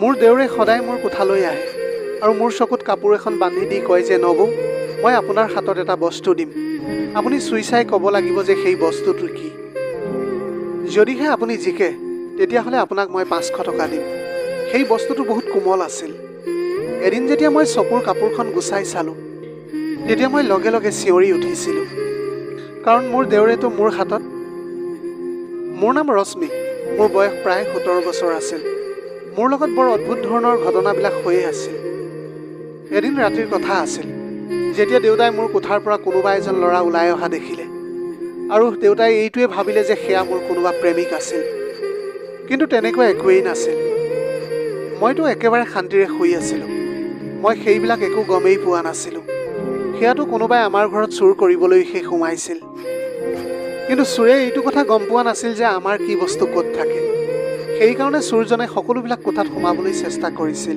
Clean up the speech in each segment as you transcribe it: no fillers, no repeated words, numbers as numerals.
মোৰ দেউৰে সদায় মোৰ কোঠালৈ আহে আৰু মোৰ চকুত কাপোৰ এখন বান্ধি দি কয় যে নবৌ, মই আপোনাৰ হাতত এটা বস্তু দিম, আপুনি চুই চাই ক'ব লাগিব যে সেই বস্তুটো কি। যদিহে আপুনি জিকে তেতিয়াহ'লে আপোনাক মই 500 টকা দিম। সেই বস্তুটো বহুত কোমল আছিল। এদিন যেতিয়া মই চকুৰ কাপোৰখন গুচাই চালোঁ তেতিয়া মই লগে লগে চিঞৰি উঠিছিলোঁ, কাৰণ মোৰ দেউৰেতো মোৰ হাতত। মোৰ নাম ৰশ্মি, মোৰ বয়স প্ৰায় 17 বছৰ আছিল। মোৰ লগত বৰ অদ্ভুত ধৰণৰ ঘটনাবিলাক হৈয়ে আছিল। এদিন ৰাতিৰ কথা আছিল, যেতিয়া দেউতাই মোৰ কোঠাৰ পৰা কোনোবা এজন ল'ৰা ওলাই অহা দেখিলে আৰু দেউতাই এইটোৱে ভাবিলে যে সেয়া মোৰ কোনোবা প্ৰেমিক আছিল। কিন্তু তেনেকুৱা একোৱেই নাছিল। মইতো একেবাৰে শান্তিৰে শুই আছিলোঁ। মই সেইবিলাক একো গমেই পোৱা নাছিলোঁ। সেয়াতো কোনোবাই আমাৰ ঘৰত চুৰ কৰিবলৈহে সোমাইছিল। কিন্তু চোৰে এইটো কথা গম পোৱা নাছিল যে আমাৰ কি বস্তু ক'ত থাকে। সেইকাৰণে চোৰজনে সকলোবিলাক কোঠাত সোমাবলৈ চেষ্টা কৰিছিল।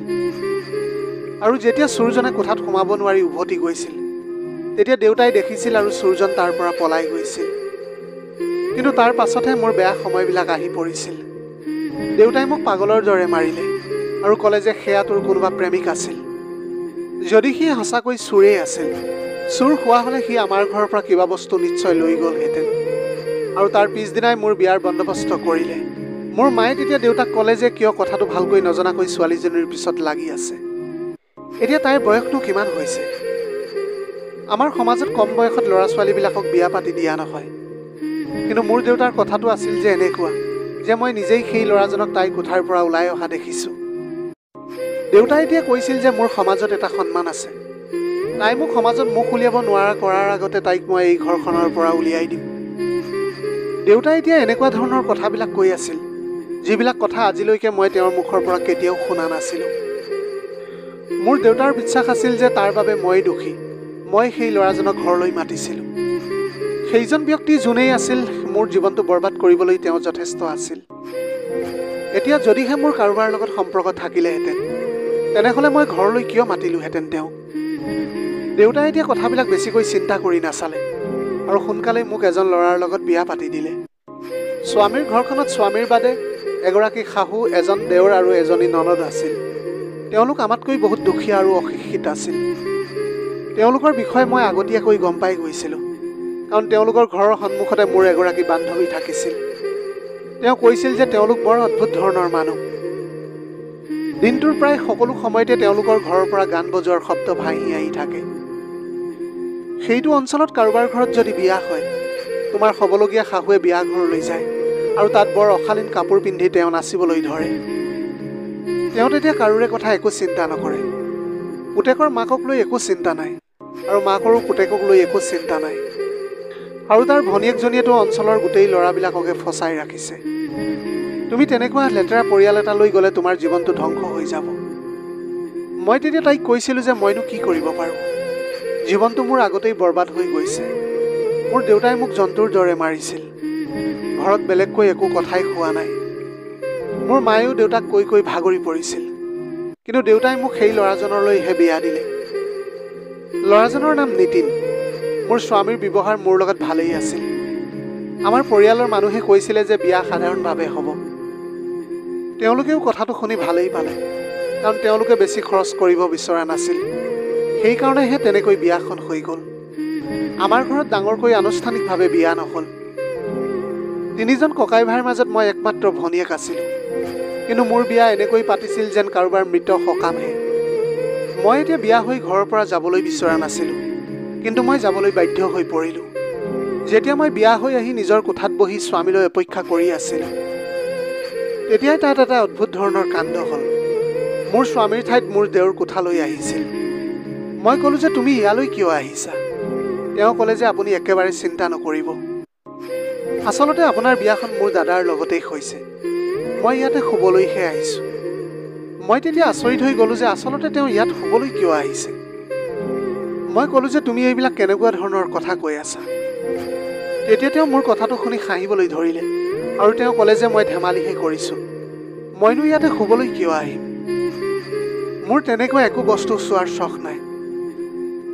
আৰু যেতিয়া চোৰজনে কোঠাত সোমাব নোৱাৰি উভতি গৈছিল তেতিয়া দেউতাই দেখিছিল আৰু চোৰজন তাৰ পৰা পলাই গৈছিল। কিন্তু তাৰ পাছতহে মোৰ বেয়া সময়বিলাক আহি পৰিছিল। দেউতাই মোক পাগলৰ দৰে মাৰিলে আৰু ক'লে যে সেয়া তোৰ কোনোবা প্ৰেমিক আছিল। যদি সি সঁচাকৈ চোৰেই আছিল, চোৰ হোৱা হ'লে সি আমাৰ ঘৰৰ পৰা কিবা বস্তু নিশ্চয় লৈ গ'লহেঁতেন। আৰু তাৰ পিছদিনাই মোৰ বিয়াৰ বন্দোবস্ত কৰিলে। মোৰ মায়ে তেতিয়া দেউতাক ক'লে যে কিয় কথাটো ভালকৈ নজনাকৈ ছোৱালীজনীৰ পিছত লাগি আছে। এতিয়া তাইৰ বয়সনো কিমান হৈছে? আমাৰ সমাজত কম বয়সত ল'ৰা ছোৱালীবিলাকক বিয়া পাতি দিয়া নহয়। কিন্তু মোৰ দেউতাৰ কথাটো আছিল যে এনেকুৱা যে মই নিজেই সেই ল'ৰাজনক তাইৰ কোঠাৰ পৰা ওলাই অহা দেখিছোঁ। দেউতাই এতিয়া কৈছিল যে মোৰ সমাজত এটা সন্মান আছে। তাই মোক সমাজত মুখ উলিয়াব নোৱাৰা কৰাৰ আগতে তাইক মই এই ঘৰখনৰ পৰা উলিয়াই দিম। দেউতাই এতিয়া এনেকুৱা ধৰণৰ কথাবিলাক কৈ আছিল, যিবিলাক কথা আজিলৈকে মই তেওঁৰ মুখৰ পৰা কেতিয়াও শুনা নাছিলোঁ। মোৰ দেউতাৰ বিশ্বাস আছিল যে তাৰ বাবে মই দোষী। মই সেই ল'ৰাজনক ঘৰলৈ মাতিছিলোঁ। সেইজন ব্যক্তি যোনেই আছিল, মোৰ জীৱনটো বৰবাদ কৰিবলৈ তেওঁ যথেষ্ট আছিল। এতিয়া যদিহে মোৰ কাৰোবাৰ লগত সম্পৰ্ক থাকিলেহেঁতেন তেনেহ'লে মই ঘৰলৈ কিয় মাতিলোহেঁতেন তেওঁক? দেউতাই এতিয়া কথাবিলাক বেছিকৈ চিন্তা কৰি নাচালে আৰু সোনকালেই মোক এজন ল'ৰাৰ লগত বিয়া পাতি দিলে। স্বামীৰ ঘৰখনত স্বামীৰ বাদে এগৰাকী শাহু, এজন দেওৰ আৰু এজনী ননদ আছিল। তেওঁলোক আমাতকৈ বহুত দুখীয়া আৰু অশিক্ষিত আছিল। তেওঁলোকৰ বিষয়ে মই আগতীয়াকৈ গম পাই গৈছিলোঁ, কাৰণ তেওঁলোকৰ ঘৰৰ সন্মুখতে মোৰ এগৰাকী বান্ধৱী থাকিছিল। তেওঁ কৈছিল যে তেওঁলোক বৰ অদ্ভুত ধৰণৰ মানুহ। দিনটোৰ প্ৰায় সকলো সময়তে তেওঁলোকৰ ঘৰৰ পৰা গান বজোৱাৰ শব্দ ভাহি আহি থাকে। সেইটো অঞ্চলত কাৰোবাৰ ঘৰত যদি বিয়া হয়, তোমাৰ হ'বলগীয়া শাহুৱে বিয়া ঘৰলৈ যায় আৰু তাত বৰ অশালীন কাপোৰ পিন্ধি তেওঁ নাচিবলৈ ধৰে। তেওঁ তেতিয়া কাৰোৰে কথা একো চিন্তা নকৰে। পুতেকৰ মাকক লৈ একো চিন্তা নাই আৰু মাকৰো পুতেকক লৈ একো চিন্তা নাই। আৰু তাৰ ভনীয়েকজনীয়েতো অঞ্চলৰ গোটেই ল'ৰাবিলাককে ফচাই ৰাখিছে। তুমি তেনেকুৱা লেতেৰা পৰিয়াল এটালৈ গ'লে তোমাৰ জীৱনটো ধ্বংস হৈ যাব। মই তেতিয়া তাইক কৈছিলোঁ যে মইনো কি কৰিব পাৰোঁ। জীৱনটো মোৰ আগতেই বৰবাদ হৈ গৈছে। মোৰ দেউতাই মোক জন্তুৰ দৰে মাৰিছিল। ঘৰত বেলেগকৈ একো কথাই হোৱা নাই। মোৰ মায়েও দেউতাক কৈ কৈ ভাগৰি পৰিছিল। কিন্তু দেউতাই মোক সেই ল'ৰাজনলৈহে বিয়া দিলে। ল'ৰাজনৰ নাম নীতিন। মোৰ স্বামীৰ ব্যৱহাৰ মোৰ লগত ভালেই আছিল। আমাৰ পৰিয়ালৰ মানুহে কৈছিলে যে বিয়া সাধাৰণভাৱে হ'ব। তেওঁলোকেও কথাটো শুনি ভালেই পালে, কাৰণ তেওঁলোকে বেছি খৰচ কৰিব বিচৰা নাছিল। সেইকাৰণেহে তেনেকৈ বিয়াখন হৈ গ'ল। আমাৰ ঘৰত ডাঙৰকৈ আনুষ্ঠানিকভাৱে বিয়া নহ'ল। 3জন ককাই ভাইৰ মাজত মই একমাত্ৰ ভনীয়েক আছিলোঁ। কিন্তু মোৰ বিয়া এনেকৈ পাতিছিল যেন কাৰোবাৰ মৃত সকামহে। মই এতিয়া বিয়া হৈ ঘৰৰ পৰা যাবলৈ বিচৰা নাছিলোঁ, কিন্তু মই যাবলৈ বাধ্য হৈ পৰিলোঁ। যেতিয়া মই বিয়া হৈ আহি নিজৰ কোঠাত বহি স্বামীলৈ অপেক্ষা কৰি আছিলোঁ, তেতিয়াই তাত এটা অদ্ভুত ধৰণৰ কাণ্ড হ'ল। মোৰ স্বামীৰ ঠাইত মোৰ দেওৰ কোঠালৈ আহিছিল। মই ক'লোঁ যে তুমি ইয়ালৈ কিয় আহিছা? তেওঁ ক'লে যে আপুনি একেবাৰে চিন্তা নকৰিব। আচলতে আপোনাৰ বিয়াখন মোৰ দাদাৰ লগতেই হৈছে। মই ইয়াতে শুবলৈহে আহিছোঁ। মই তেতিয়া আচৰিত হৈ গ'লোঁ যে আচলতে তেওঁ ইয়াত শুবলৈ কিয় আহিছে। মই ক'লোঁ যে তুমি এইবিলাক কেনেকুৱা ধৰণৰ কথা কৈ আছা? তেতিয়া তেওঁ মোৰ কথাটো শুনি হাঁহিবলৈ ধৰিলে আৰু তেওঁ ক'লে যে মই ধেমালিহে কৰিছোঁ। মইনো ইয়াতে শুবলৈ কিয় আহিম? মোৰ তেনেকুৱা একো বস্তু চোৱাৰ চখ নাই।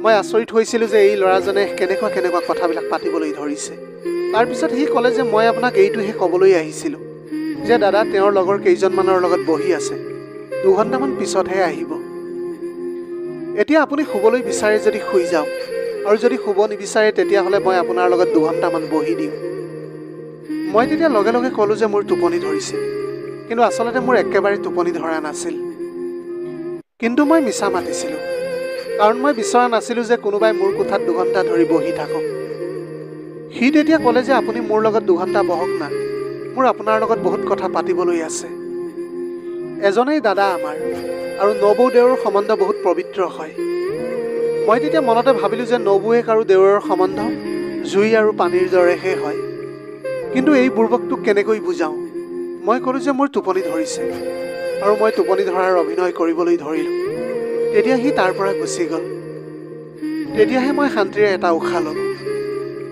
মই আচৰিত হৈছিলোঁ যে এই ল'ৰাজনে কেনেকুৱা কথাবিলাক পাতিবলৈ ধৰিছে। তাৰপিছত সি ক'লে যে মই আপোনাক এইটোহে ক'বলৈ আহিছিলোঁ যে দাদা তেওঁৰ লগৰ কেইজনমানৰ লগত বহি আছে। 2 ঘণ্টামান পিছতহে আহিব। এতিয়া আপুনি শুবলৈ বিচাৰে যদি শুই যাওক, আৰু যদি শুব নিবিচাৰে তেতিয়াহ'লে মই আপোনাৰ লগত 2 ঘণ্টামান বহি দিওঁ। মই তেতিয়া লগে লগে ক'লোঁ যে মোৰ টোপনি ধৰিছে, কিন্তু আচলতে মোৰ একেবাৰে টোপনি ধৰা নাছিল। কিন্তু মই মিছা মাতিছিলোঁ, কাৰণ মই বিচৰা নাছিলোঁ যে কোনোবাই মোৰ কোঠাত 2 ঘণ্টা ধৰি বহি থাকক। সি তেতিয়া ক'লে যে আপুনি মোৰ লগত 2 ঘণ্টা বহক না, মোৰ আপোনাৰ লগত বহুত কথা পাতিবলৈ আছে। এজনেই দাদা আমাৰ, আৰু নবৌ দেওৰৰ সম্বন্ধ বহুত পবিত্ৰ হয়। মই তেতিয়া মনতে ভাবিলোঁ যে নবৌৱেক আৰু দেওৰৰ সম্বন্ধ জুই আৰু পানীৰ দৰেহে হয়। কিন্তু এই বুৰ্বকটোক কেনেকৈ বুজাওঁ? মই ক'লোঁ যে মোৰ টোপনি ধৰিছে, আৰু মই টোপনি ধৰাৰ অভিনয় কৰিবলৈ ধৰিলোঁ। তেতিয়া সি তাৰ পৰা গুচি গ'ল। তেতিয়াহে মই শান্তিৰে এটা উশাহ ল'লোঁ।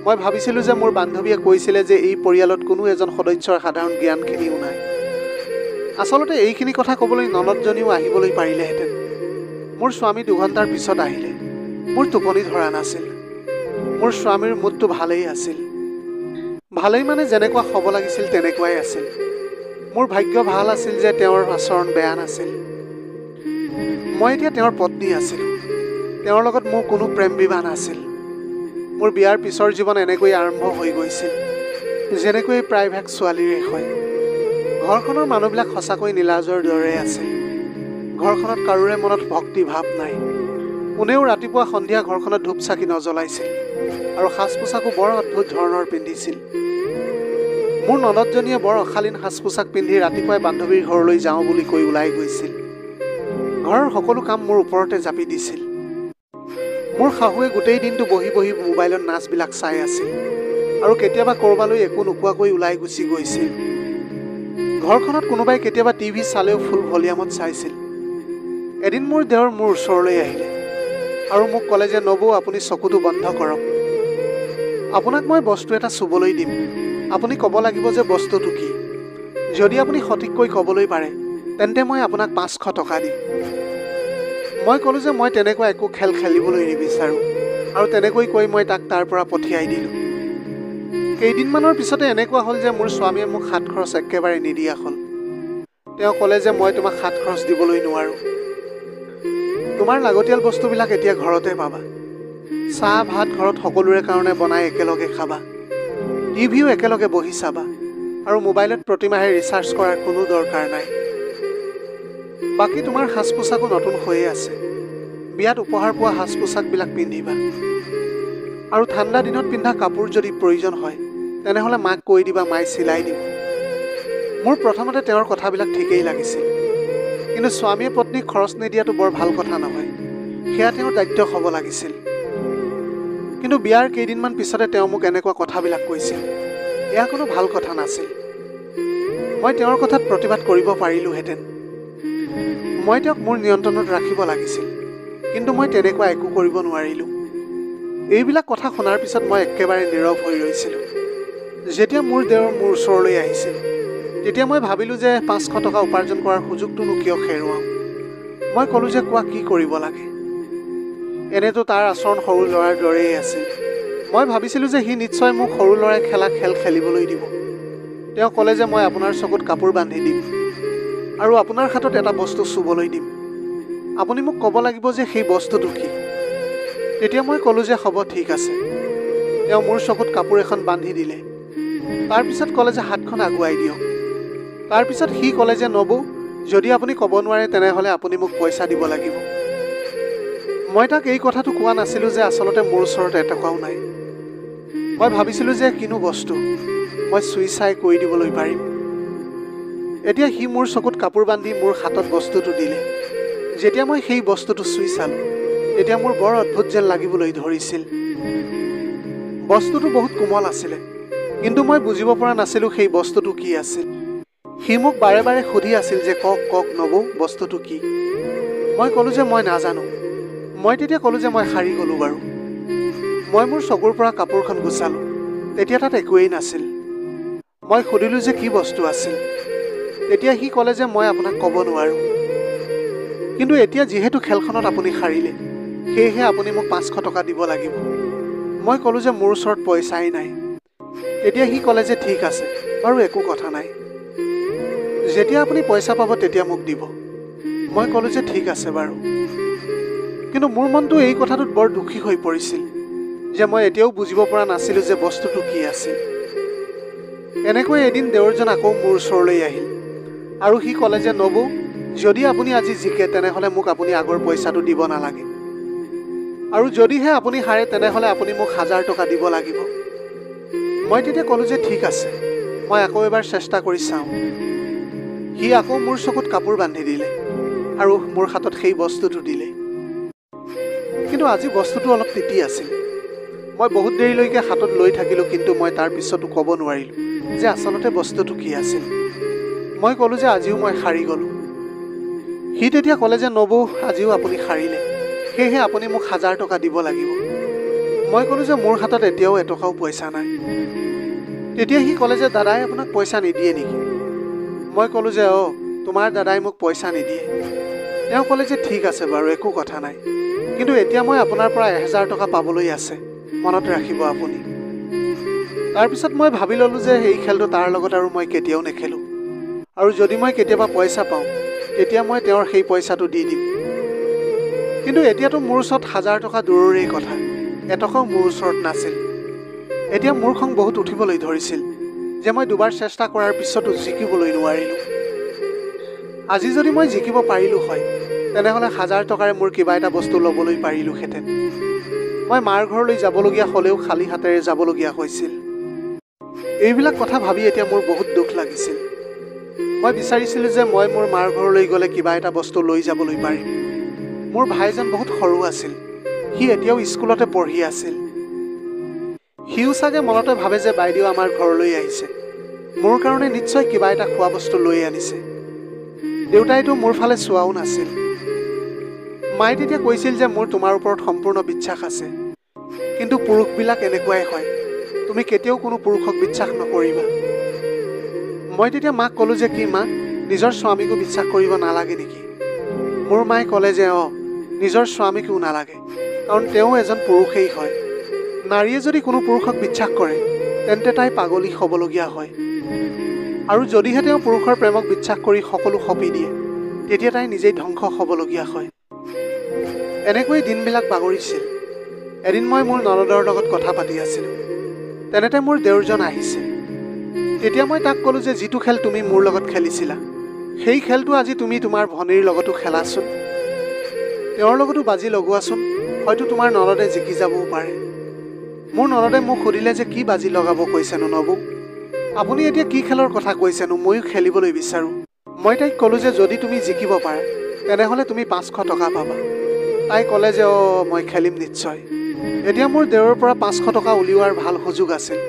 মই ভাবিছিলোঁ যে মোৰ বান্ধৱীয়ে কৈছিলে যে এই পৰিয়ালত কোনো এজন সদস্যৰ সাধাৰণ জ্ঞানখিনিও নাই। আচলতে এইখিনি কথা ক'বলৈ ননদজনীও আহিবলৈ পাৰিলেহেঁতেন। মোৰ স্বামী 2 ঘণ্টাৰ পিছত আহিলে। মোৰ টোপনি ধৰা নাছিল। মোৰ স্বামীৰ মুডটো ভালেই আছিল। ভালেই মানে যেনেকুৱা হ'ব লাগিছিল তেনেকুৱাই আছিল। মোৰ ভাগ্য ভাল আছিল যে তেওঁৰ আচৰণ বেয়া নাছিল। মই এতিয়া তেওঁৰ পত্নী আছিলোঁ। তেওঁৰ লগত মোৰ কোনো প্ৰেম বিবাহ নাছিল। মোৰ বিয়াৰ পিছৰ জীৱন এনেকৈ আৰম্ভ হৈ গৈছিল, যেনেকৈ প্ৰায়ভাগ ছোৱালীৰে হয়। ঘৰখনৰ মানুহবিলাক সঁচাকৈ নীলাজৰ দৰে আছিল। ঘৰখনত কাৰোৰে মনত ভক্তি ভাৱ নাই। কোনেও ৰাতিপুৱা সন্ধিয়া ঘৰখনত ধূপ চাকি নজ্বলাইছিল, আৰু সাজ পোছাকো বৰ অদ্ভুত ধৰণৰ পিন্ধিছিল। মোৰ ননদজনীয়ে বৰ অশালীন সাজ পোছাক পিন্ধি ৰাতিপুৱাই বান্ধৱীৰ ঘৰলৈ যাওঁ বুলি কৈ ওলাই গৈছিল। ঘৰৰ সকলো কাম মোৰ ওপৰতে জাপি দিছিল। মোৰ শাহুৱে গোটেই দিনটো বহি বহি মোবাইলত নাচবিলাক চাই আছিল, আৰু কেতিয়াবা ক'ৰবালৈ একো নোকোৱাকৈ ওলাই গুচি গৈছিল। ঘৰখনত কোনোবাই কেতিয়াবা টিভি চালেও ফুল ভলিউমত চাইছিল। এদিন মোৰ দেওৰ মোৰ ওচৰলৈ আহিলে, আৰু মোক ক'লে যে নবৌ আপুনি চকুটো বন্ধ কৰক। আপোনাক মই বস্তু এটা চুবলৈ দিম। আপুনি ক'ব লাগিব যে বস্তুটো কি। যদি আপুনি সঠিককৈ ক'বলৈ পাৰে তেন্তে মই আপোনাক 500 টকা দিম। মই ক'লোঁ যে মই তেনেকুৱা একো খেল খেলিবলৈ নিবিচাৰোঁ, আৰু তেনেকৈ কৈ মই তাক তাৰ পৰা পঠিয়াই দিলোঁ। কেইদিনমানৰ পিছতে এনেকুৱা হ'ল যে মোৰ স্বামীয়ে মোক হাত খৰচ একেবাৰে নিদিয়া হ'ল। তেওঁ ক'লে যে মই তোমাক হাত খৰচ দিবলৈ নোৱাৰোঁ। তোমাৰ লাগতিয়াল বস্তুবিলাক এতিয়া ঘৰতে পাবা। চাহ ভাত ঘৰত সকলোৰে কাৰণে বনাই একেলগে খাবা। টিভিও একেলগে বহি চাবা, আৰু মোবাইলত প্ৰতিমাহে ৰিচাৰ্জ কৰাৰ কোনো দৰকাৰ নাই। বাকী তোমাৰ সাজ পোছাকো নতুন হৈয়ে আছে। বিয়াত উপহাৰ পোৱা সাজ পোছাকবিলাক পিন্ধিবা, আৰু ঠাণ্ডা দিনত পিন্ধা কাপোৰ যদি প্ৰয়োজন হয় তেনেহ'লে মাক কৈ দিবা, মায়ে চিলাই দিব। মোৰ প্ৰথমতে তেওঁৰ কথাবিলাক ঠিকেই লাগিছিল, কিন্তু স্বামীয়ে পত্নীক খৰচ নিদিয়াটো বৰ ভাল কথা নহয়। সেয়া তেওঁৰ দায়িত্ব হ'ব লাগিছিল। কিন্তু বিয়াৰ কেইদিনমান পিছতে তেওঁ মোক এনেকুৱা কথাবিলাক কৈছিল। এয়া কোনো ভাল কথা নাছিল। মই তেওঁৰ কথাত প্ৰতিবাদ কৰিব পাৰিলোহেঁতেন। মই তেওঁক মোৰ নিয়ন্ত্ৰণত ৰাখিব লাগিছিল, কিন্তু মই তেনেকুৱা একো কৰিব নোৱাৰিলোঁ। এইবিলাক কথা শুনাৰ পিছত মই একেবাৰে নীৰৱ হৈ ৰৈছিলোঁ। যেতিয়া মোৰ দেওৰ মোৰ ওচৰলৈ আহিছিল তেতিয়া মই ভাবিলোঁ যে 500 টকা উপাৰ্জন কৰাৰ সুযোগটোনো কিয় হেৰুৱাওঁ। মই ক'লোঁ যে কোৱা কি কৰিব লাগে। এনেতো তাৰ আচৰণ সৰু ল'ৰাৰ দৰেই আছিল। মই ভাবিছিলোঁ যে সি নিশ্চয় মোক সৰু ল'ৰাই খেলা খেল খেলিবলৈ দিব। তেওঁ ক'লে যে মই আপোনাৰ চকুত কাপোৰ বান্ধি দিম, আৰু আপোনাৰ হাতত এটা বস্তু চুবলৈ দিম। আপুনি মোক ক'ব লাগিব যে সেই বস্তুটো কি। তেতিয়া মই ক'লোঁ যে হ'ব ঠিক আছে। তেওঁ মোৰ চকুত কাপোৰ এখন বান্ধি দিলে। তাৰপিছত ক'লে যে হাতখন আগুৱাই দিয়ক। তাৰপিছত সি ক'লে যে নবৌ, যদি আপুনি ক'ব নোৱাৰে তেনেহ'লে আপুনি মোক পইচা দিব লাগিব। মই তাক এই কথাটো কোৱা নাছিলোঁ যে আচলতে মোৰ ওচৰত এটকাও নাই। মই ভাবিছিলোঁ যে কিনো বস্তু, মই চুই চাই কৈ দিবলৈ পাৰিম। এতিয়া সি মোৰ চকুত কাপোৰ বান্ধি মোৰ হাতত বস্তুটো দিলে। যেতিয়া মই সেই বস্তুটো চুই চালোঁ তেতিয়া মোৰ বৰ অদ্ভুত যেন লাগিবলৈ ধৰিছিল। বস্তুটো বহুত কোমল আছিলে, কিন্তু মই বুজিব পৰা নাছিলোঁ সেই বস্তুটো কি আছিল। সি মোক বাৰে বাৰে সুধি আছিল যে কওক কওক নবৌ, বস্তুটো কি। মই ক'লোঁ যে মই নাজানো। মই তেতিয়া ক'লোঁ যে মই হাৰি গ'লোঁ বাৰু। মই মোৰ চকুৰ পৰা কাপোৰখন গুচালোঁ। তেতিয়া তাত একোৱেই নাছিল। মই সুধিলোঁ যে কি বস্তু আছিল। তেতিয়া সি ক'লে যে মই আপোনাক ক'ব নোৱাৰোঁ। কিন্তু এতিয়া যিহেতু খেলখনত আপুনি হাৰিলে, সেয়েহে আপুনি মোক 500 টকা দিব লাগিব। মই ক'লোঁ যে মোৰ ওচৰত পইচাই নাই। তেতিয়া সি ক'লে যে ঠিক আছে বাৰু, একো কথা নাই। যেতিয়া আপুনি পইচা পাব তেতিয়া মোক দিব। মই ক'লোঁ যে ঠিক আছে বাৰু। কিন্তু মোৰ মনটো এই কথাটোত বৰ দুখী হৈ পৰিছিল যে মই এতিয়াও বুজিব পৰা নাছিলোঁ যে বস্তুটো কি আছিল। এনেকৈ এদিন দেউৰজন আকৌ মোৰ ওচৰলৈ আহিল আৰু সি ক'লে যে নবৌ, যদি আপুনি আজি জিকে তেনেহ'লে মোক আপুনি আগৰ পইচাটো দিব নালাগে, আৰু যদিহে আপুনি হাৰে তেনেহ'লে আপুনি মোক 1000 টকা দিব লাগিব। মই তেতিয়া ক'লোঁ যে ঠিক আছে, মই আকৌ এবাৰ চেষ্টা কৰি চাওঁ। সি আকৌ মোৰ চকুত কাপোৰ বান্ধি দিলে আৰু মোৰ হাতত সেই বস্তুটো দিলে। কিন্তু আজি বস্তুটো অলপ তিতি আছিল। মই বহুত দেৰিলৈকে হাতত লৈ থাকিলোঁ, কিন্তু মই তাৰ পিছতো ক'ব নোৱাৰিলোঁ যে আচলতে বস্তুটো কি আছিল। মই ক'লোঁ যে আজিও মই হাৰি গ'লোঁ। সি তেতিয়া ক'লে যে নবৌ, আজিও আপুনি হাৰিলে, সেয়েহে আপুনি মোক 1000 টকা দিব লাগিব। মই ক'লোঁ যে মোৰ হাতত এতিয়াও এটকাও পইচা নাই। তেতিয়া সি ক'লে যে দাদাই আপোনাক পইচা নিদিয়ে নেকি? মই ক'লোঁ যে তোমাৰ দাদাই মোক পইচা নিদিয়ে। তেওঁ ক'লে যে ঠিক আছে বাৰু, একো কথা নাই, কিন্তু এতিয়া মই আপোনাৰ পৰা 1000 টকা পাবলৈ আছে, মনত ৰাখিব আপুনি। তাৰপিছত মই ভাবি ল'লোঁ যে এই খেলটো তাৰ লগত আৰু মই কেতিয়াও নেখেলোঁ, আৰু যদি মই কেতিয়াবা পইচা পাওঁ তেতিয়া মই তেওঁৰ সেই পইচাটো দি দিম। কিন্তু এতিয়াতো মোৰ ওচৰত 1000 টকা দূৰৰেই কথা, এটকাও মোৰ ওচৰত নাছিল। এতিয়া মোৰ খং বহুত উঠিবলৈ ধৰিছিল যে মই দুবাৰ চেষ্টা কৰাৰ পিছতো জিকিবলৈ নোৱাৰিলোঁ। আজি যদি মই জিকিব পাৰিলোঁ হয় তেনেহ'লে 1000 টকাৰে মোৰ কিবা এটা বস্তু ল'বলৈ পাৰিলোঁহেঁতেন। মই মাৰ ঘৰলৈ যাবলগীয়া হ'লেও খালী হাতেৰে যাবলগীয়া হৈছিল। এইবিলাক কথা ভাবি এতিয়া মোৰ বহুত দুখ লাগিছিল। মই বিচাৰিছিলোঁ যে মই মোৰ মাৰ ঘৰলৈ গ'লে কিবা এটা বস্তু লৈ যাবলৈ পাৰিম। মোৰ ভাইজন বহুত সৰু আছিল, সি এতিয়াও স্কুলতে পঢ়ি আছিল। সিও চাগে মনতে ভাবে যে বাইদেউ আমাৰ ঘৰলৈ আহিছে, মোৰ কাৰণে নিশ্চয় কিবা এটা খোৱা বস্তু লৈ আনিছে। দেউতাইতো মোৰ ফালে চোৱাও নাছিল। মায়ে তেতিয়া কৈছিল যে মোৰ তোমাৰ ওপৰত সম্পূৰ্ণ বিশ্বাস আছে, কিন্তু পুৰুষবিলাক এনেকুৱাই হয়, তুমি কেতিয়াও কোনো পুৰুষক বিশ্বাস নকৰিবা। মই তেতিয়া মাক ক'লোঁ যে কি মা, নিজৰ স্বামীকো বিশ্বাস কৰিব নালাগে নেকি? মোৰ মায়ে ক'লে যে নিজৰ স্বামীকো নালাগে, কাৰণ তেওঁ এজন পুৰুষেই হয়। নাৰীয়ে যদি কোনো পুৰুষক বিশ্বাস কৰে তেন্তে তাই পাগলী হ'বলগীয়া হয়, আৰু যদিহে তেওঁ পুৰুষৰ প্ৰেমক বিশ্বাস কৰি সকলো সঁপি দিয়ে তেতিয়া তাই নিজেই ধ্বংস হ'বলগীয়া হয়। এনেকৈ দিনবিলাক বাগৰিছিল। এদিন মই মোৰ ননদৰ লগত কথা পাতি আছিলোঁ, তেনেতে মোৰ দেউৰজন আহিছিল। তেতিয়া মই তাক ক'লোঁ যে যিটো খেল তুমি মোৰ লগত খেলিছিলা সেই খেলটো আজি তুমি তোমাৰ ভনীৰ লগতো খেলাচোন, তেওঁৰ লগতো বাজি লগোৱাচোন, হয়তো তোমাৰ ননদে জিকি যাবও পাৰে। মোৰ ননদে মোক সুধিলে যে কি বাজি লগাব কৈছেনো নবৌ, আপুনি এতিয়া কি খেলৰ কথা কৈছেনো, ময়ো খেলিবলৈ বিচাৰোঁ। মই তাইক ক'লোঁ যে যদি তুমি জিকিব পাৰা তেনেহ'লে তুমি 500 টকা পাবা। তাই ক'লে যে মই খেলিম নিশ্চয়। এতিয়া মোৰ দেউৰৰ পৰা 500 টকা উলিওৱাৰ ভাল সুযোগ আছিল,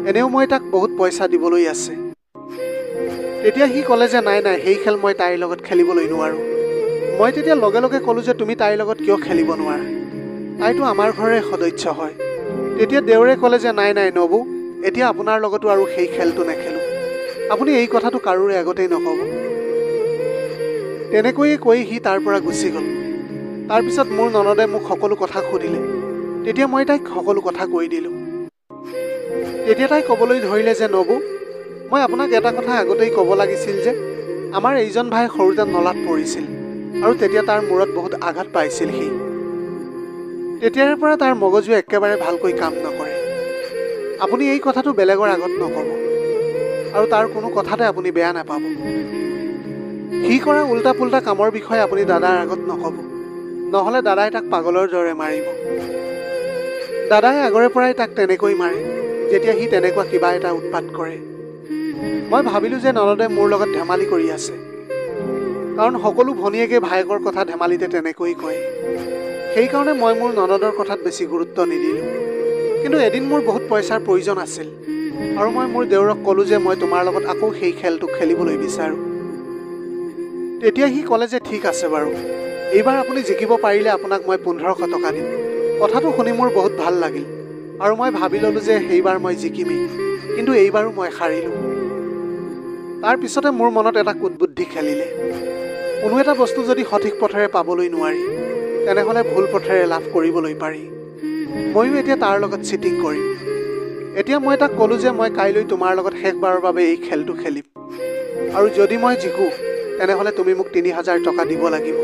এনেও মই তাক বহুত পইচা দিবলৈ আছে। তেতিয়া সি ক'লে যে নাই নাই, সেই খেল মই তাইৰ লগত খেলিবলৈ নোৱাৰোঁ। মই তেতিয়া লগে লগে ক'লোঁ যে তুমি তাইৰ লগত কিয় খেলিব নোৱাৰা, তাইতো আমাৰ ঘৰৰে সদস্য হয়। তেতিয়া দেউৰে ক'লে যে নাই নাই নবৌ, এতিয়া আপোনাৰ লগতো আৰু সেই খেলটো নেখেলোঁ, আপুনি এই কথাটো কাৰোৰে আগতেই নক'ব। তেনেকৈয়ে কৈ সি তাৰ পৰা গুচি গ'ল। তাৰপিছত মোৰ ননদে মোক সকলো কথা সুধিলে, তেতিয়া মই তাইক সকলো কথা কৈ দিলোঁ। তেতিয়া তাই ক'বলৈ ধৰিলে যে নবৌ, মই আপোনাক এটা কথা আগতেই ক'ব লাগিছিল যে আমাৰ এইজন ভাই সৰুতে নলাত পৰিছিল আৰু তেতিয়া তাৰ মূৰত বহুত আঘাত পাইছিল সি। তেতিয়াৰে পৰা তাৰ মগজু একেবাৰে ভালকৈ কাম নকৰে। আপুনি এই কথাটো বেলেগৰ আগত নক'ব, আৰু তাৰ কোনো কথাতে আপুনি বেয়া নাপাব। সি কৰা উল্টা পুল্টা কামৰ বিষয়ে আপুনি দাদাৰ আগত নক'ব, নহ'লে দাদাই তাক পাগলৰ দৰে মাৰিব। দাদাই আগৰে পৰাই তাক তেনেকৈ মাৰে যেতিয়া সি তেনেকুৱা কিবা এটা উৎপাত কৰে। মই ভাবিলোঁ যে ননদে মোৰ লগত ধেমালি কৰি আছে, কাৰণ সকলো ভনীয়েকে ভায়েকৰ কথা ধেমালিতে তেনেকৈ কয়। সেইকাৰণে মই মোৰ ননদৰ কথাত বেছি গুৰুত্ব নিদিলোঁ। কিন্তু এদিন মোৰ বহুত পইচাৰ প্ৰয়োজন আছিল, আৰু মই মোৰ দেউৰক ক'লোঁ যে মই তোমাৰ লগত আকৌ সেই খেলটো খেলিবলৈ বিচাৰোঁ। তেতিয়া সি ক'লে যে ঠিক আছে বাৰু, এইবাৰ আপুনি জিকিব পাৰিলে আপোনাক মই 1500 টকা দিম। কথাটো শুনি মোৰ বহুত ভাল লাগিল, আৰু মই ভাবি ল'লোঁ যে সেইবাৰ মই জিকিমেই, কিন্তু এইবাৰো মই হাৰিলোঁ। তাৰ পিছতে মোৰ মনত এটা কুটবুদ্ধি খেলিলে। কোনো এটা বস্তু যদি সঠিক পথেৰে পাবলৈ নোৱাৰি তেনেহ'লে ভুল পথেৰে লাভ কৰিবলৈ পাৰি। ময়ো এতিয়া তাৰ লগত চিটিং কৰিম। এতিয়া মই তাক ক'লোঁ যে মই কাইলৈ তোমাৰ লগত শেষবাৰৰ বাবে এই খেলটো খেলিম, আৰু যদি মই জিকোঁ তেনেহ'লে তুমি মোক ৩,০০০ টকা দিব লাগিব।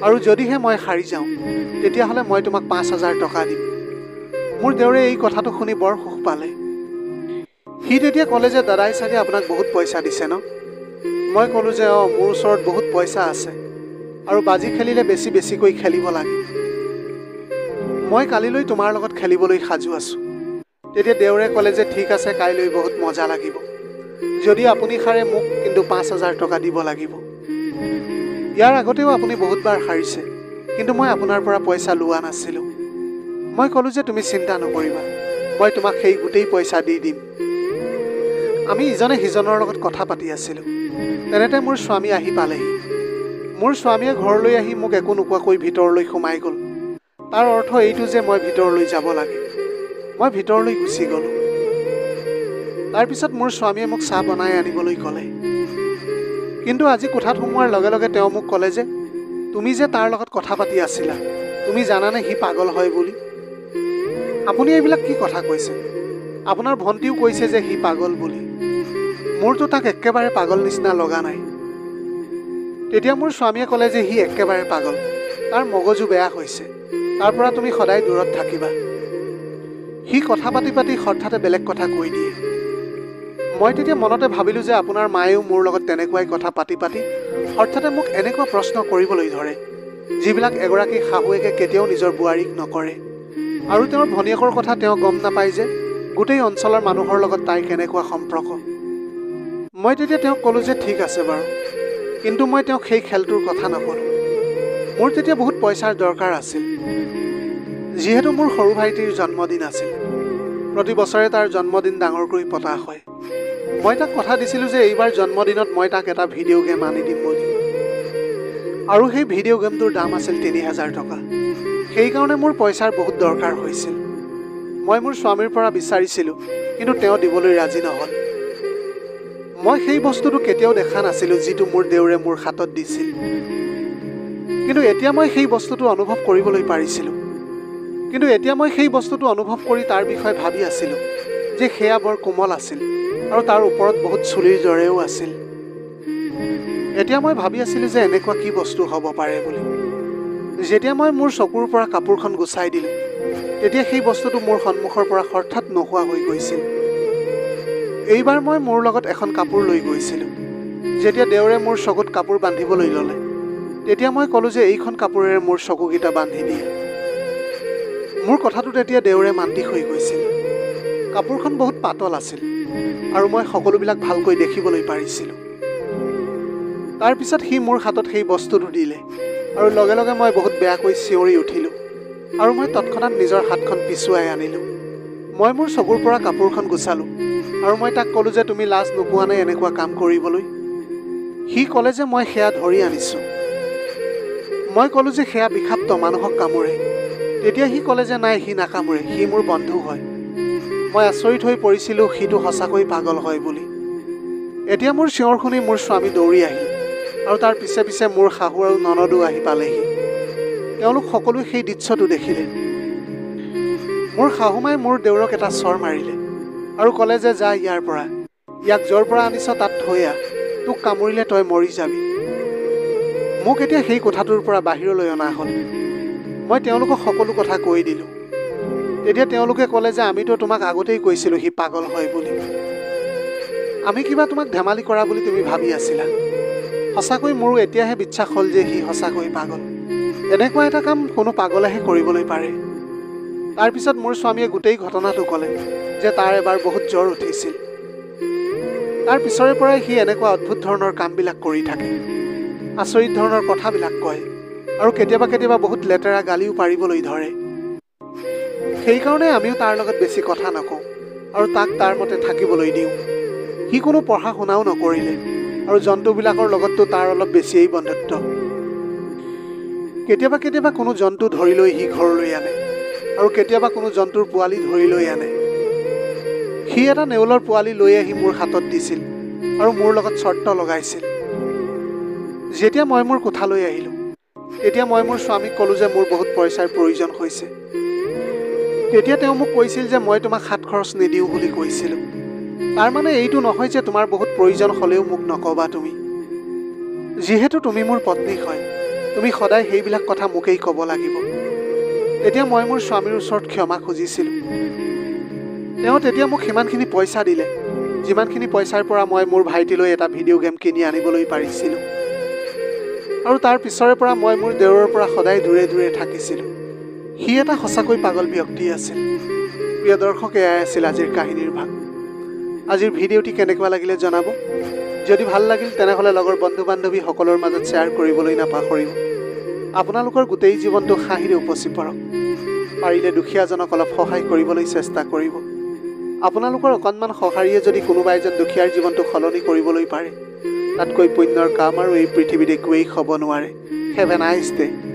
আৰু যদিহে মই হাৰি যাওঁ তেতিয়াহ'লে মই তোমাক ৫,০০০ টকা দিম। মোৰ দেউৰে এই কথাটো শুনি বৰ সুখ পালে। সি তেতিয়া ক'লে যে দাদাই চাগে আপোনাক বহুত পইচা দিছে ন? মই ক'লোঁ যে অঁ, মোৰ ওচৰত বহুত পইচা আছে আৰু বাজি খেলিলে বেছিকৈ খেলিব লাগে। মই কালিলৈ তোমাৰ লগত খেলিবলৈ সাজু আছোঁ। তেতিয়া দেউৰে ক'লে যে ঠিক আছে, কাইলৈ বহুত মজা লাগিব। যদি আপুনি হাৰে মোক কিন্তু ৫,০০০ টকা দিব লাগিব। ইয়াৰ আগতেও আপুনি বহুতবাৰ হাৰিছে, কিন্তু মই আপোনাৰ পৰা পইচা লোৱা নাছিলোঁ। মই ক'লোঁ যে তুমি চিন্তা নকৰিবা, মই তোমাক সেই গোটেই পইচা দি দিম। আমি ইজনে সিজনৰ লগত কথা পাতি আছিলোঁ। তেনেতে মোৰ স্বামী আহি পালেহি। মোৰ স্বামীয়ে ঘৰলৈ আহি মোক একো নোকোৱাকৈ ভিতৰলৈ সোমাই গ'ল। তাৰ অৰ্থ এইটো যে মই ভিতৰলৈ যাব লাগে। মই ভিতৰলৈ গুচি গ'লোঁ। তাৰপিছত মোৰ স্বামীয়ে মোক চাহ বনাই আনিবলৈ ক'লে। কিন্তু আজি কোঠাত সোমোৱাৰ লগে লগে তেওঁ মোক ক'লে যে তুমি যে তাৰ লগত কথা পাতি আছিলা, তুমি জানানে সি পাগল হয় বুলি? আপুনি এইবিলাক কি কথা কৈছে? আপোনাৰ ভণ্টিও কৈছে যে সি পাগল বুলি। মোৰতো তাক একেবাৰে পাগল নিচিনা লগা নাই। তেতিয়া মোৰ স্বামীয়ে ক'লে যে সি একেবাৰে পাগল, তাৰ মগজু বেয়া হৈছে, তাৰ পৰা তুমি সদায় দূৰত থাকিবা। সি কথা পাতি পাতি হঠাতে বেলেগ কথা কৈ দিয়ে। মই তেতিয়া মনতে ভাবিলোঁ যে আপোনাৰ মায়েও মোৰ লগত তেনেকুৱাই কথা পাতি পাতি হঠাতে মোক এনেকুৱা প্ৰশ্ন কৰিবলৈ ধৰে, যিবিলাক এগৰাকী শাহুৱেকে কেতিয়াও নিজৰ বোৱাৰীক নকৰে। আৰু তেওঁৰ ভনীয়েকৰ কথা তেওঁ গম নাপায় যে গোটেই অঞ্চলৰ মানুহৰ লগত তাইৰ কেনেকুৱা সম্পৰ্ক। মই তেতিয়া তেওঁক ক'লোঁ যে ঠিক আছে বাৰু, কিন্তু মই তেওঁক সেই খেলটোৰ কথা নক'লোঁ। মোৰ তেতিয়া বহুত পইচাৰ দৰকাৰ আছিল। যিহেতু মোৰ সৰু ভাইটিৰ জন্মদিন আছিল। প্ৰতি বছৰে তাৰ জন্মদিন ডাঙৰকৈ পতা হয়। মই তাক কথা দিছিলোঁ যে এইবাৰ জন্মদিনত মই তাক এটা ভিডিঅ' গেম আনি দিম বুলি। আৰু সেই ভিডিঅ' গেমটোৰ দাম আছিল ৩,০০০ টকা। সেইকাৰণে মোৰ পইচাৰ বহুত দৰকাৰ হৈছিল। মই মোৰ স্বামীৰ পৰা বিচাৰিছিলোঁ, কিন্তু তেওঁ দিবলৈ ৰাজি নহ'ল। মই সেই বস্তুটো কেতিয়াও দেখা নাছিলোঁ যিটো মোৰ দেউৰে মোৰ হাতত দিছিল। কিন্তু এতিয়া মই সেই বস্তুটো অনুভৱ কৰিবলৈ পাৰিছিলোঁ। কৰি তাৰ বিষয়ে ভাবি আছিলোঁ যে সেয়া বৰ কোমল আছিল আৰু তাৰ ওপৰত বহুত চুলিৰ দৰেও আছিল। এতিয়া মই ভাবি আছিলোঁ যে এনেকুৱা কি বস্তু হ'ব পাৰে বুলি। যেতিয়া মই মোৰ চকুৰ পৰা কাপোৰখন গুচাই দিলোঁ, তেতিয়া সেই বস্তুটো মোৰ সন্মুখৰ পৰা হঠাৎ নোহোৱা হৈ গৈছিল। এইবাৰ মই মোৰ লগত এখন কাপোৰ লৈ গৈছিলোঁ। যেতিয়া দেউৰে মোৰ চকুত কাপোৰ বান্ধিবলৈ ল'লে, তেতিয়া মই ক'লোঁ যে এইখন কাপোৰেৰে মোৰ চকুকেইটা বান্ধি দিয়ে। মোৰ কথাটো তেতিয়া দেউৰে মান্তি হৈ গৈছিল। কাপোৰখন বহুত পাতল আছিল আৰু মই সকলোবিলাক ভালকৈ দেখিবলৈ পাৰিছিলোঁ। তাৰপিছত সি মোৰ হাতত সেই বস্তুটো দিলে আৰু লগে লগে মই বহুত বেয়াকৈ চিঞৰি উঠিলোঁ আৰু মই তৎক্ষণাত নিজৰ হাতখন পিছুৱাই আনিলোঁ। মই মোৰ চকুৰ পৰা কাপোৰখন গুচালোঁ আৰু মই তাক ক'লোঁ যে তুমি লাজ নোপোৱা নে এনেকুৱা কাম কৰিবলৈ? সি ক'লে যে মই সেয়া ধৰি আনিছোঁ। মই ক'লোঁ যে সেয়া বিষাক্ত, মানুহক কামোৰে। তেতিয়া সি ক'লে যে নাই, সি নাকামোৰে, সি মোৰ বন্ধু হয়। মই আচৰিত হৈ পৰিছিলোঁ সিটো সঁচাকৈ পাগল হয় বুলি। এতিয়া মোৰ চিঞৰ শুনি মোৰ স্বামী দৌৰি আহিল আৰু তাৰ পিছে পিছে মোৰ শাহু আৰু ননদো আহি পালেহি। তেওঁলোক সকলোৱে সেই দৃশ্যটো দেখিলে। মোৰ শাহুমাই মোৰ দেউৰক এটা চৰ মাৰিলে আৰু ক'লে যে যা ইয়াৰ পৰা, ইয়াক য'ৰ পৰা আনিছ তাত থৈ আহ, তোক কামুৰিলে তই মৰি যাবি। মোক এতিয়া সেই কোঠাটোৰ পৰা বাহিৰলৈ অনা হ'ল। মই তেওঁলোকক সকলো কথা কৈ দিলোঁ। তেতিয়া তেওঁলোকে ক'লে যে আমিতো তোমাক আগতেই কৈছিলোঁ সি পাগল হয় বুলি। আমি কিবা তোমাক ধেমালি কৰা বুলি তুমি ভাবি আছিলা। সঁচাকৈ মোৰো এতিয়াহে বিশ্বাস হ'ল যে সি সঁচাকৈ পাগল। এনেকুৱা এটা কাম কোনো পাগলেহে কৰিবলৈ পাৰে। তাৰপিছত মোৰ স্বামীয়ে গোটেই ঘটনাটো ক'লে যে তাৰ এবাৰ বহুত জ্বৰ উঠিছিল। তাৰ পিছৰে পৰাই সি এনেকুৱা অদ্ভুত ধৰণৰ কামবিলাক কৰি থাকে, আচৰিত ধৰণৰ কথাবিলাক কয় আৰু কেতিয়াবা কেতিয়াবা বহুত লেতেৰা গালিও পাৰিবলৈ ধৰে। সেইকাৰণে আমিও তাৰ লগত বেছি কথা নকওঁ আৰু তাক তাৰ মতে থাকিবলৈ দিওঁ। সি কোনো পঢ়া শুনাও নকৰিলে আৰু জন্তুবিলাকৰ লগততো তাৰ অলপ বেছিয়েই বন্ধুত্ব। কেতিয়াবা কেতিয়াবা কোনো জন্তু ধৰি লৈ সি ঘৰলৈ আনে আৰু কেতিয়াবা কোনো জন্তুৰ পোৱালি ধৰি লৈ আনে। সি এটা নেউলৰ পোৱালি লৈ আহি মোৰ হাতত দিছিল আৰু মোৰ লগত চৰ্ত লগাইছিল। যেতিয়া মই মোৰ কোঠালৈ আহিলোঁ, তেতিয়া মই মোৰ স্বামীক ক'লোঁ যে মোৰ বহুত পইচাৰ প্ৰয়োজন হৈছে। তেতিয়া তেওঁ মোক কৈছিল যে মই তোমাক হাত খৰচ নিদিওঁ বুলি কৈছিলোঁ। তাৰ মানে এইটো নহয় যে তোমাৰ বহুত প্ৰয়োজন হ'লেও মোক নক'বা তুমি। যিহেতু তুমি মোৰ পত্নী হয়, তুমি সদায় সেইবিলাক কথা মোকেই ক'ব লাগিব। তেতিয়া মই মোৰ স্বামীৰ ওচৰত ক্ষমা খুজিছিলোঁ। তেওঁ তেতিয়া মোক সিমানখিনি পইচা দিলে, যিমানখিনি পইচাৰ পৰা মই মোৰ ভাইটিলৈ এটা ভিডিঅ' গেম কিনি আনিবলৈ পাৰিছিলোঁ। আৰু তাৰ পিছৰে পৰা মই মোৰ দেউৰৰ পৰা সদায় দূৰে দূৰে থাকিছিলোঁ। সি এটা সঁচাকৈ পাগল ব্যক্তি আছিল। প্ৰিয় দৰ্শক, এয়াই আছিল আজিৰ কাহিনীৰ ভাগ। আজিৰ ভিডিঅ'টি কেনেকুৱা লাগিলে জনাব। যদি ভাল লাগিল তেনেহ'লে লগৰ বন্ধু বান্ধৱীসকলৰ মাজত শ্বেয়াৰ কৰিবলৈ নাপাহৰিব। আপোনালোকৰ গোটেই জীৱনটো হাঁহিৰে উপচি পৰক। পাৰিলে দুখীয়াজনক অলপ সহায় কৰিবলৈ চেষ্টা কৰিব। আপোনালোকৰ অকণমান সঁহাৰিয়ে যদি কোনোবা এজন দুখীয়াৰ জীৱনটো সলনি কৰিবলৈ পাৰে, তাতকৈ পুণ্যৰ কাম আৰু এই পৃথিৱীত একোৱেই হ'ব নোৱাৰে। Have a nice day.